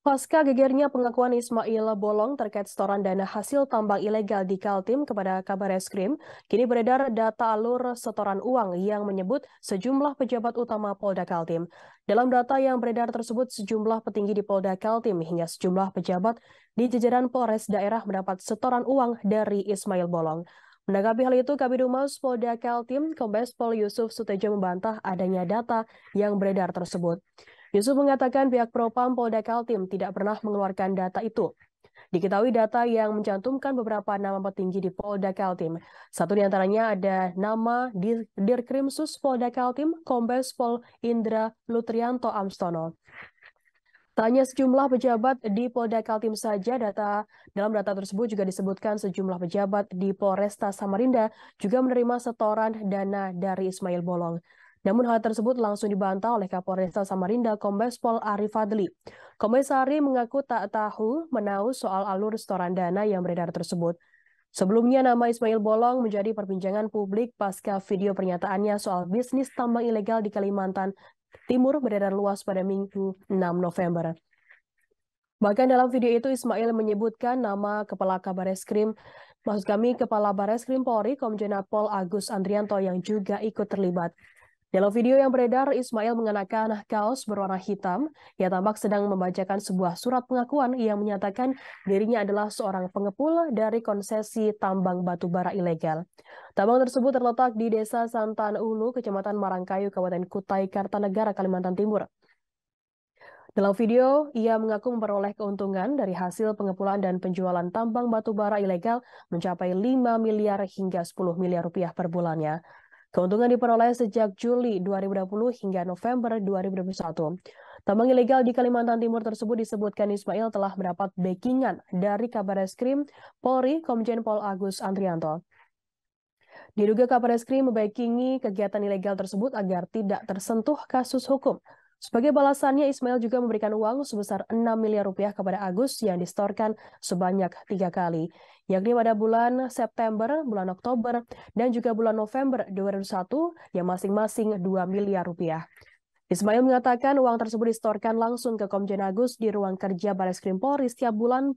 Pasca gegernya pengakuan Ismail Bolong terkait setoran dana hasil tambang ilegal di Kaltim kepada Kabareskrim, kini beredar data alur setoran uang yang menyebut sejumlah pejabat utama Polda Kaltim. Dalam data yang beredar tersebut, sejumlah petinggi di Polda Kaltim hingga sejumlah pejabat di jajaran Polres daerah mendapat setoran uang dari Ismail Bolong. Menanggapi hal itu, Kabid Humas Polda Kaltim, Kombes Pol Yusuf Sutejo membantah adanya data yang beredar tersebut. Yusuf mengatakan pihak Propam Polda Kaltim tidak pernah mengeluarkan data itu. Diketahui data yang mencantumkan beberapa nama petinggi di Polda Kaltim. Satu di antaranya ada nama Dirkrimsus Polda Kaltim, Kombes Pol Indra Lutrianto Amstono. Tanya sejumlah pejabat di Polda Kaltim saja, dalam data tersebut juga disebutkan sejumlah pejabat di Polresta Samarinda juga menerima setoran dana dari Ismail Bolong. Namun hal tersebut langsung dibantah oleh Kapolresta Samarinda Kombes Pol Ari Fadli. Kombes Ari mengaku tak tahu menahu soal alur setoran dana yang beredar tersebut. Sebelumnya nama Ismail Bolong menjadi perbincangan publik pasca video pernyataannya soal bisnis tambang ilegal di Kalimantan Timur beredar luas pada Minggu 6 November. Bahkan dalam video itu Ismail menyebutkan nama Kepala Bareskrim Polri Komjen Pol Agus Andrianto yang juga ikut terlibat. Dalam video yang beredar, Ismail mengenakan kaos berwarna hitam. Ia tampak sedang membacakan sebuah surat pengakuan yang menyatakan dirinya adalah seorang pengepul dari konsesi tambang batu bara ilegal. Tambang tersebut terletak di Desa Santan Ulu, Kecamatan Marangkayu, Kabupaten Kutai Kartanegara, Kalimantan Timur. Dalam video, ia mengaku memperoleh keuntungan dari hasil pengepulan dan penjualan tambang batu bara ilegal mencapai 5 miliar hingga 10 miliar rupiah per bulannya. Keuntungan diperoleh sejak Juli 2020 hingga November 2021. Tambang ilegal di Kalimantan Timur tersebut disebutkan Ismail telah mendapat backingan dari Kabareskrim Polri Komjen Pol Agus Andrianto. Diduga Kabareskrim membackingi kegiatan ilegal tersebut agar tidak tersentuh kasus hukum. Sebagai balasannya, Ismail juga memberikan uang sebesar 6 miliar rupiah kepada Agus yang disetorkan sebanyak 3 kali, yakni pada bulan September, bulan Oktober, dan juga bulan November 2021 yang masing-masing 2 miliar rupiah. Ismail mengatakan uang tersebut disetorkan langsung ke Komjen Agus di ruang kerja Bareskrim Polri setiap bulan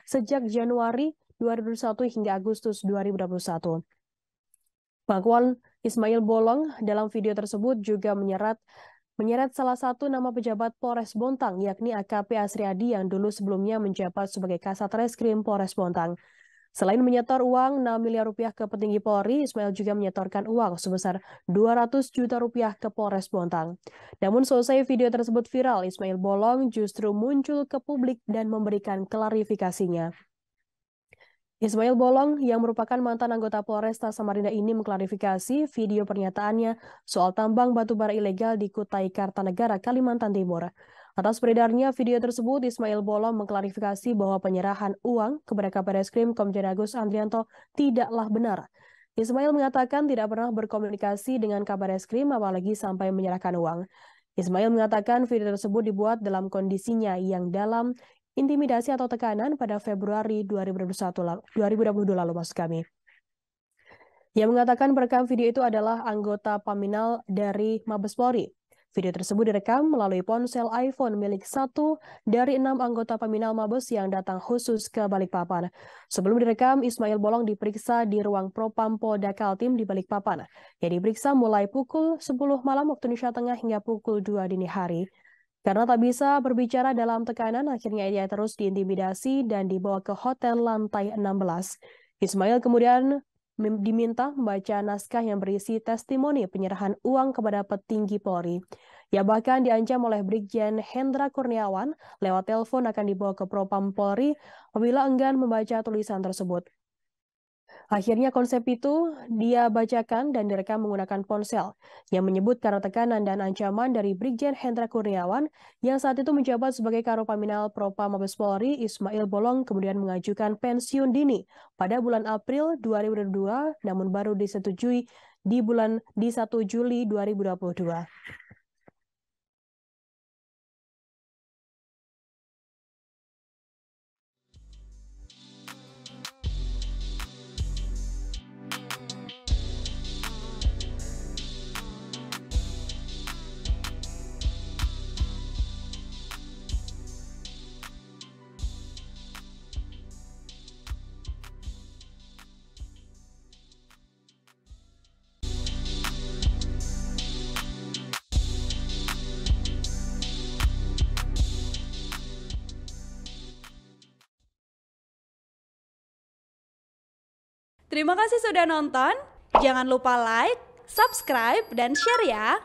sejak Januari 2021 hingga Agustus 2021. Pengakuan Ismail Bolong dalam video tersebut juga menyeret salah satu nama pejabat Polres Bontang, yakni AKP Asriadi yang dulu sebelumnya menjabat sebagai Kasat Reskrim Polres Bontang. Selain menyetor uang 6 miliar rupiah ke petinggi Polri, Ismail juga menyetorkan uang sebesar 200 juta rupiah ke Polres Bontang. Namun selesai video tersebut viral, Ismail Bolong justru muncul ke publik dan memberikan klarifikasinya. Ismail Bolong yang merupakan mantan anggota Polresta Samarinda ini mengklarifikasi video pernyataannya soal tambang batu bara ilegal di Kutai Kartanegara, Kalimantan Timur. Atas beredarnya video tersebut, Ismail Bolong mengklarifikasi bahwa penyerahan uang kepada Kabareskrim Komjen Agus Andrianto tidaklah benar. Ismail mengatakan tidak pernah berkomunikasi dengan Kabareskrim apalagi sampai menyerahkan uang. Ismail mengatakan video tersebut dibuat dalam kondisinya yang dalam intimidasi atau tekanan pada Februari 2022 lalu, maksud kami. Yang mengatakan perekam video itu adalah anggota Paminal dari Mabes Polri. Video tersebut direkam melalui ponsel iPhone milik satu dari 6 anggota Paminal Mabes yang datang khusus ke Balikpapan. Sebelum direkam, Ismail Bolong diperiksa di ruang Propam Polda Kaltim di Balikpapan. Yang diperiksa mulai pukul 10 malam waktu Indonesia Tengah hingga pukul 2 dini hari. Karena tak bisa berbicara dalam tekanan, akhirnya ia terus diintimidasi dan dibawa ke hotel lantai 16. Ismail kemudian diminta membaca naskah yang berisi testimoni penyerahan uang kepada petinggi Polri. Ia bahkan diancam oleh Brigjen Hendra Kurniawan lewat telepon akan dibawa ke Propam Polri apabila enggan membaca tulisan tersebut. Akhirnya konsep itu dia bacakan dan direkam menggunakan ponsel yang menyebut karena tekanan dan ancaman dari Brigjen Hendra Kurniawan yang saat itu menjabat sebagai Karopaminal Propam Mabes Polri. Ismail Bolong kemudian mengajukan pensiun dini pada bulan April 2022 namun baru disetujui di 1 Juli 2022. Terima kasih sudah nonton. Jangan lupa like, subscribe, dan share ya.